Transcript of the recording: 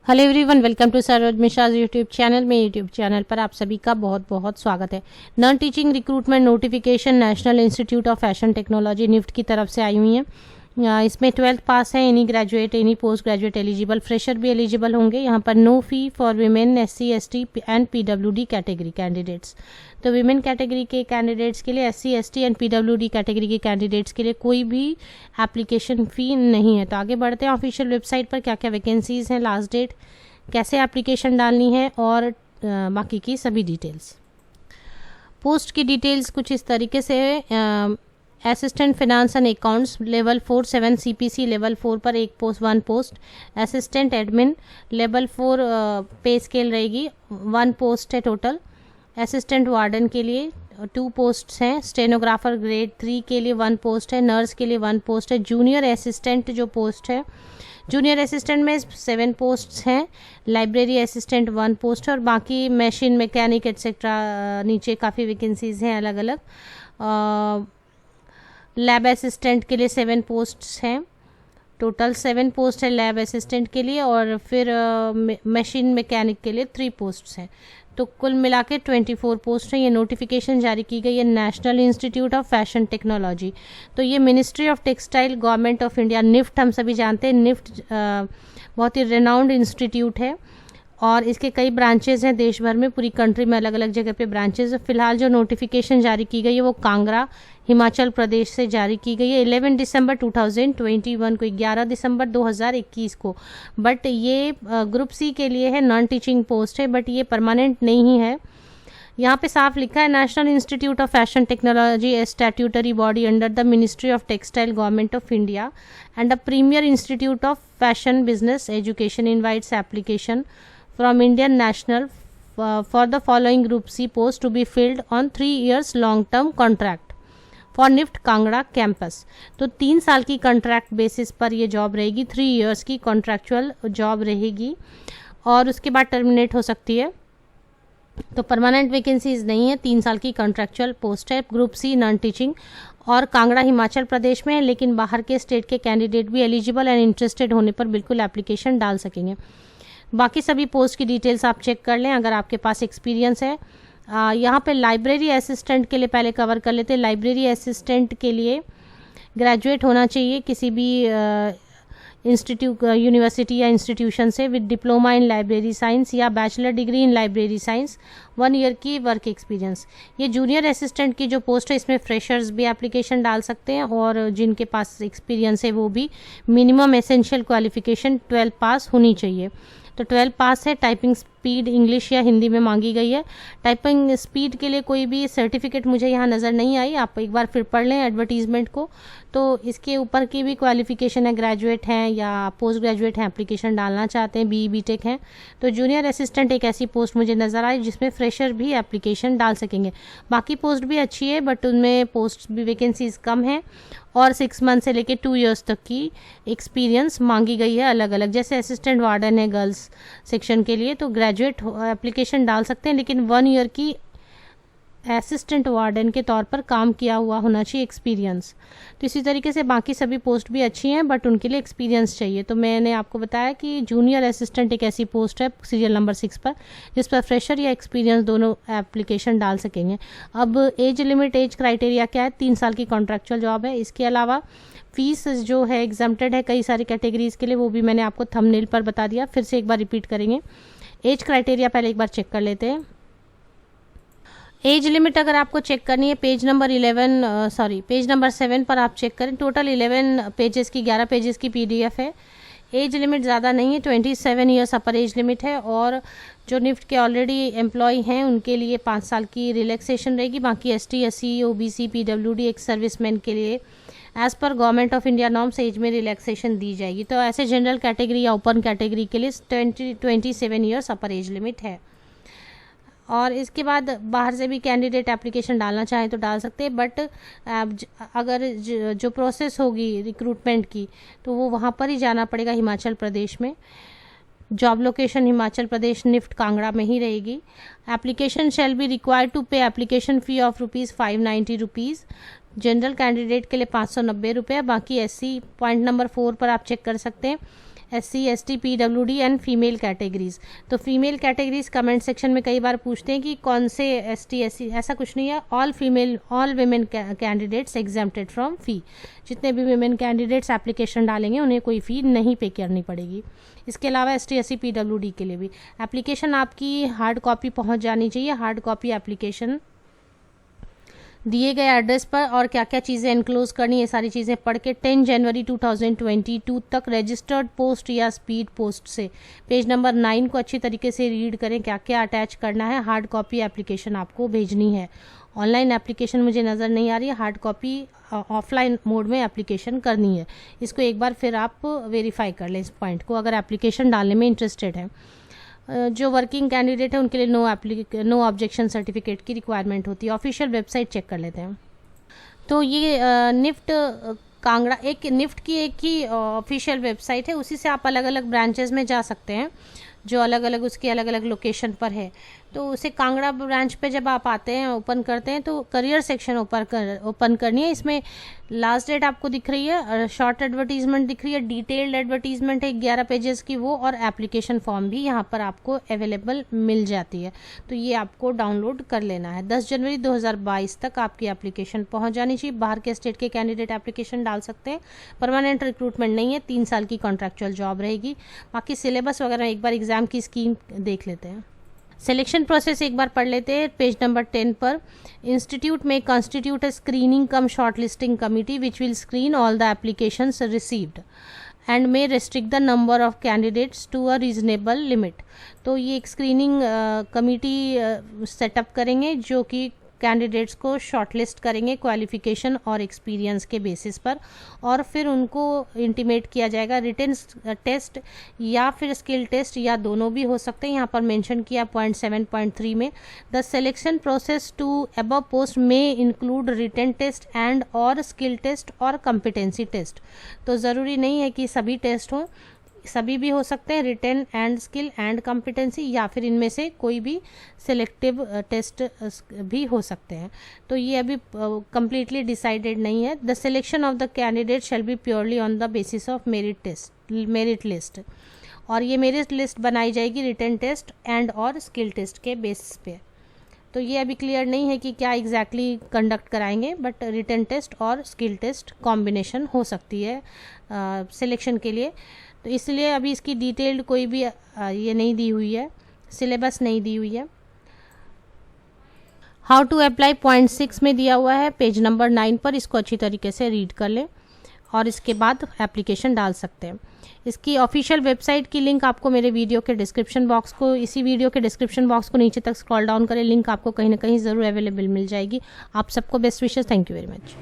Hello everyone, welcome to Saroj Mishra YouTube channel. में YouTube channel पर आप सभी का बहुत बहुत स्वागत है। Non teaching recruitment notification National Institute of Fashion Technology NIFT की तरफ से आई हुई है। इसमें 12th पास है, any graduate any post graduate eligible, fresher भी एलिजिबल होंगे। यहाँ पर no fee for women, SC ST and PWD category candidates. तो वीमेन कैटेगरी के कैंडिडेट्स के लिए, SC ST and PWD category के कैंडिडेट्स के लिए कोई भी एप्लीकेशन फ़ी नहीं है। तो आगे बढ़ते हैं ऑफिशियल वेबसाइट पर क्या क्या वैकेंसीज़ हैं, लास्ट डेट, कैसे एप्लीकेशन डालनी है और बाकी की सभी डिटेल्स। पोस्ट की डिटेल्स कुछ इस तरीके से है। Assistant finance and accounts level 4 7 CPC level 4 पर एक post 1 post. Assistant admin level 4 पे स्केल रहेगी, 1 पोस्ट है टोटल। असिस्टेंट वार्डन के लिए 2 पोस्ट्स हैं। स्टेनोग्राफर ग्रेड 3 के लिए 1 पोस्ट है। नर्स के लिए 1 पोस्ट है। जूनियर असिस्टेंट जो पोस्ट है, जूनियर असिस्टेंट में 7 पोस्ट्स हैं। लाइब्रेरी असिस्टेंट 1 पोस्ट है और बाकी मशीन मैकेनिक एट्सेट्रा नीचे काफ़ी वैकेंसीज हैं अलग अलग। लैब असिस्टेंट के लिए 7 पोस्ट्स हैं, टोटल 7 पोस्ट है लैब असिस्टेंट के लिए। और फिर मशीन मैकेनिक के लिए 3 पोस्ट्स हैं। तो कुल मिला के 24 पोस्ट हैं। ये नोटिफिकेशन जारी की गई है National Institute of Fashion Technology. तो ये Ministry of Textile, Government of India, NIFT हम सभी जानते हैं। निफ्ट बहुत ही रेनाउंड इंस्टीट्यूट है और इसके कई ब्रांचेज हैं देश भर में, पूरी कंट्री में अलग अलग जगह पे ब्रांचेज है। फिलहाल जो नोटिफिकेशन जारी की गई है वो कांगड़ा, हिमाचल प्रदेश से जारी की गई है 11 दिसंबर 2021 को, 11 दिसंबर 2021 को। बट ये ग्रुप सी के लिए है, नॉन टीचिंग पोस्ट है, बट ये परमानेंट नहीं है। यहाँ पे साफ लिखा है National Institute of Fashion technology A statutory body under the ministry of Textile, Government of India and a premier institute of fashion business education invites application from Indian National for the following Group C post to be filled on 3 years long term contract for NIFT Kangra campus. तो 3 साल की contract basis पर ये job रहेगी, 3 years की contractual job रहेगी और उसके बाद टर्मिनेट हो सकती है। तो परमानेंट वैकेंसीज नहीं है, 3 साल की कॉन्ट्रैक्चुअल पोस्ट है। ग्रुप सी नॉन टीचिंग और कांगड़ा हिमाचल प्रदेश में है, लेकिन बाहर के स्टेट के कैंडिडेट भी एलिजिबल एंड इंटरेस्टेड होने पर बिल्कुल एप्लीकेशन डाल सकेंगे। बाकी सभी पोस्ट की डिटेल्स आप चेक कर लें अगर आपके पास एक्सपीरियंस है। यहाँ पे लाइब्रेरी असिस्टेंट के लिए पहले कवर कर लेते हैं। लाइब्रेरी असिस्टेंट के लिए ग्रेजुएट होना चाहिए किसी भी इंस्टीट्यूट, यूनिवर्सिटी या इंस्टीट्यूशन से, with diploma in library science या bachelor degree in library science, 1 year की वर्क एक्सपीरियंस। ये जूनियर असिस्टेंट की जो पोस्ट है इसमें फ्रेशर्स भी एप्लीकेशन डाल सकते हैं और जिनके पास एक्सपीरियंस है वो भी। मिनिमम एसेंशियल क्वालिफिकेशन 12 पास होनी चाहिए। तो 12 पास है। टाइपिंग स्पीड इंग्लिश या हिंदी में मांगी गई है। टाइपिंग स्पीड के लिए कोई भी सर्टिफिकेट मुझे यहाँ नज़र नहीं आई, आप एक बार फिर पढ़ लें एडवर्टीजमेंट को। तो इसके ऊपर की भी क्वालिफिकेशन है, ग्रेजुएट हैं या पोस्ट ग्रेजुएट हैं, एप्लीकेशन डालना चाहते हैं, BE BTech हैं। तो जूनियर असिस्टेंट एक ऐसी पोस्ट मुझे नज़र आई जिसमें फ्रेशर भी एप्लीकेशन डाल सकेंगे। बाकी पोस्ट भी अच्छी है बट उनमें पोस्ट भी वैकेंसीज कम है और 6 मंथ से लेकर 2 इयर्स तक की एक्सपीरियंस मांगी गई है अलग अलग। जैसे असिस्टेंट वार्डन है गर्ल्स सेक्शन के लिए, तो ग्रेजुएट एप्लीकेशन डाल सकते हैं, लेकिन 1 ईयर की असिस्टेंट वार्डन के तौर पर काम किया हुआ होना चाहिए एक्सपीरियंस। तो इसी तरीके से बाकी सभी पोस्ट भी अच्छी हैं बट उनके लिए एक्सपीरियंस चाहिए। तो मैंने आपको बताया कि जूनियर असिस्टेंट एक ऐसी पोस्ट है सीरियल नंबर 6 पर जिस पर फ्रेशर या एक्सपीरियंस दोनों एप्लीकेशन डाल सकेंगे। अब एज लिमिट, एज क्राइटेरिया क्या है? 3 साल की कॉन्ट्रैक्चुअल जॉब है। इसके अलावा फीस जो है एग्जम्प्टेड है कई सारी कैटेगरीज के लिए, वो भी मैंने आपको थंबनेल पर बता दिया, फिर से एक बार रिपीट करेंगे। एज क्राइटेरिया पहले एक बार चेक कर लेते हैं। एज लिमिट अगर आपको चेक करनी है पेज नंबर 7 पर आप चेक करें। टोटल 11 पेजेस की, 11 पेजेस की PDF है। एज लिमिट ज़्यादा नहीं है, 27 ईयर्स अपर एज लिमिट है। और जो निफ्ट के ऑलरेडी एम्प्लॉय हैं उनके लिए 5 साल की रिलैक्सेशन रहेगी। बाकी ST SC OBC PWD एक सर्विसमैन के लिए एज़ पर Government of India norms age में रिलैक्सेशन दी जाएगी। तो ऐसे जनरल कैटेगरी या ओपन कैटेगरी के लिए 27 ईयर्स अपर एज लिमिट है। और इसके बाद बाहर से भी कैंडिडेट एप्लीकेशन डालना चाहें तो डाल सकते हैं, बट अगर जो प्रोसेस होगी रिक्रूटमेंट की तो वो वहाँ पर ही जाना पड़ेगा हिमाचल प्रदेश में। Job location Himachal Pradesh, NIFT Kangra में ही रहेगी। Application shall be required to pay application fee of ₹590। General candidate के लिए 590 रुपये। बाकी SC पॉइंट नंबर 4 पर आप चेक कर सकते हैं। SC ST PWD and female categories. तो फीमेल कैटेगरीज कमेंट सेक्शन में कई बार पूछते हैं कि कौन से ST SC, ऐसा कुछ नहीं है। All women candidates exempted from fee. जितने भी वीमेन कैंडिडेट्स एप्लीकेशन डालेंगे उन्हें कोई फ़ी नहीं पे करनी पड़ेगी। इसके अलावा ST SC PWD के लिए भी एप्लीकेशन आपकी हार्ड कॉपी पहुंच जानी चाहिए। हार्ड कॉपी एप्लीकेशन दिए गए एड्रेस पर, और क्या क्या चीज़ें एनक्लोज करनी, ये सारी चीज़ें पढ़ के 10 जनवरी 2022 तक रजिस्टर्ड पोस्ट या स्पीड पोस्ट से पेज नंबर 9 को अच्छी तरीके से रीड करें, क्या क्या अटैच करना है। हार्ड कॉपी एप्लीकेशन आपको भेजनी है। ऑनलाइन एप्लीकेशन मुझे नज़र नहीं आ रही है, हार्ड कॉपी ऑफलाइन मोड में एप्लीकेशन करनी है। इसको एक बार फिर आप वेरीफाई कर लें इस पॉइंट को, अगर एप्लीकेशन डालने में इंटरेस्टेड है। जो वर्किंग कैंडिडेट है उनके लिए नो ऑब्जेक्शन सर्टिफिकेट की रिक्वायरमेंट होती है। ऑफिशियल वेबसाइट चेक कर लेते हैं। तो ये निफ्ट कांगड़ा, एक निफ्ट की एक ही ऑफिशियल वेबसाइट है, उसी से आप अलग अलग ब्रांचेस में जा सकते हैं जो अलग अलग उसकी अलग अलग लोकेशन पर है। तो उसे कांगड़ा ब्रांच पे जब आप आते हैं, ओपन करते हैं, तो करियर सेक्शन ओपन करनी है। इसमें लास्ट डेट आपको दिख रही है, शॉर्ट एडवर्टीजमेंट दिख रही है, डिटेल्ड एडवर्टीजमेंट है 11 पेजेस की वो, और एप्लीकेशन फॉर्म भी यहाँ पर आपको अवेलेबल मिल जाती है। तो ये आपको डाउनलोड कर लेना है। 10 जनवरी 2022 तक आपकी एप्लीकेशन पहुँच जानी चाहिए। बाहर के स्टेट के कैंडिडेट एप्लीकेशन डाल सकते हैं। परमानेंट रिक्रूटमेंट नहीं है, 3 साल की कॉन्ट्रैक्चुअल जॉब रहेगी। बाकी सिलेबस वगैरह एक बार एग्जाम की स्कीम देख लेते हैं। सिलेक्शन प्रोसेस एक बार पढ़ लेते हैं। पेज नंबर 10 पर, इंस्टीट्यूट में constitute a screening cum short listing committee which will screen all the applications received and may restrict the number of candidates to a reasonable limit. तो ये एक स्क्रीनिंग कमिटी सेटअप करेंगे जो कि candidates को shortlist करेंगे qualification और experience के बेसिस पर, और फिर उनको इंटीमेट किया जाएगा। रिटन टेस्ट या फिर स्किल टेस्ट या दोनों भी हो सकते हैं। यहाँ पर मेंशन किया पॉइंट 7.3 में, the selection process to above post में इंक्लूड रिटन टेस्ट एंड और स्किल टेस्ट और कॉम्पिटेंसी टेस्ट। तो ज़रूरी नहीं है कि सभी टेस्ट हों, सभी भी हो सकते हैं, written and skill and competency, या फिर इनमें से कोई भी सिलेक्टिव टेस्ट भी हो सकते हैं। तो ये अभी कंप्लीटली डिसाइडेड नहीं है। The selection of the candidate shall be purely on the basis of merit list, और ये मेरिट लिस्ट बनाई जाएगी रिटन टेस्ट एंड और स्किल टेस्ट के बेसिस पे। तो ये अभी क्लियर नहीं है कि क्या एग्जैक्टली कंडक्ट कराएंगे, बट रिटन टेस्ट और स्किल टेस्ट कॉम्बिनेशन हो सकती है सिलेक्शन के लिए। तो इसलिए अभी इसकी डिटेल्ड कोई भी ये नहीं दी हुई है, सिलेबस नहीं दी हुई है। हाउ टू अप्लाई पॉइंट 6 में दिया हुआ है पेज नंबर 9 पर, इसको अच्छी तरीके से रीड कर लें और इसके बाद एप्लीकेशन डाल सकते हैं। इसकी ऑफिशियल वेबसाइट की लिंक आपको मेरे वीडियो के डिस्क्रिप्शन बॉक्स को, इसी वीडियो के डिस्क्रिप्शन बॉक्स को नीचे तक स्क्रॉल डाउन करें, लिंक आपको कहीं ना कहीं ज़रूर अवेलेबल मिल जाएगी। आप सबको best wishes, thank you very much.